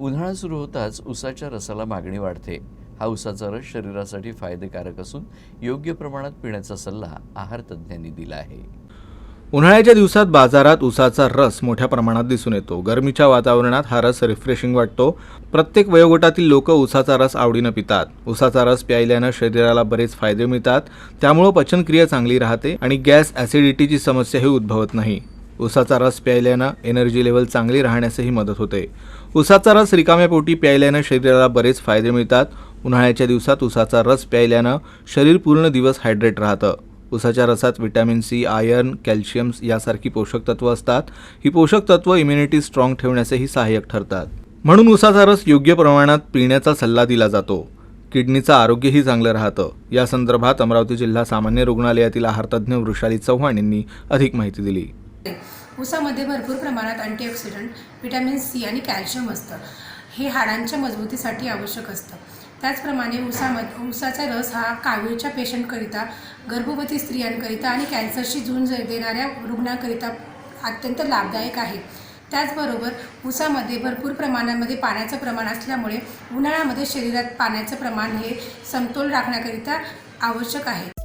उन्हाळा सुरू होताच ऊसाच्या रसाला मागणी वाढते. हा ऊसाचा रस शरीरासाठी फायदेकारक असून योग्य प्रमाणात पिण्याचा सल्ला आहार तज्ज्ञांनी दिला आहे. उन्हाळ्याच्या दिवसात बाजारात ऊसाचा रस मोठ्या प्रमाणात दिसून येतो. गरमीच्या वातावरणात हा रस रिफ्रेशिंग वाटतो. प्रत्येक वयोगटातील लोक ऊसाचा रस आवडीनं पितात. ऊसाचा रस प्यायल्यानं शरीराला बरेच फायदे मिळतात. त्यामुळे पचनक्रिया चांगली राहते आणि गॅस ॲसिडिटीची समस्याही उद्भवत नाही. ऊसाचा रस प्यायल्यानं एनर्जी लेवल चांगली राहण्यासही मदत होते. ऊसाचा रस रिकाम्या पोटी प्यायल्यानं शरीराला बरेच फायदे मिळतात. उन्हाळ्याच्या दिवसात ऊसाचा रस प्यायल्यानं शरीर पूर्ण दिवस हायड्रेट राहतं. ऊसाच्या रसात व्हिटॅमिन सी, आयर्न, कॅल्शियम यासारखी पोषक तत्व असतात. ही पोषक तत्व इम्युनिटी स्ट्रॉंग ठेवण्यासही सहाय्यक ठरतात. म्हणून ऊसाचा रस योग्य प्रमाणात पिण्याचा सल्ला दिला जातो. किडनीचं आरोग्यही चांगलं राहतं. या संदर्भात अमरावती जिल्हा सामान्य रुग्णालयातील आहारतज्ज्ञ वृषाली चव्हाण यांनी अधिक माहिती दिली. ऊसामध्ये भरपूर प्रमाणात अँटीऑक्सिडंट, व्हिटॅमिन सी आणि कॅल्शियम असतं. हे हाडांच्या मजबूतीसाठी आवश्यक असतं. त्याचप्रमाणे ऊसाचा रस हा कावीळच्या पेशंटकरिता, गर्भवती स्त्रियांकरिता आणि कॅन्सरशी झुंज देणाऱ्या रुग्णांकरिता अत्यंत लाभदायक आहे. त्याचबरोबर ऊसामध्ये भरपूर प्रमाणामध्ये पाण्याचं प्रमाण असल्यामुळे उन्हाळ्यामध्ये शरीरात पाण्याचं प्रमाण हे समतोल राखण्याकरिता आवश्यक आहे.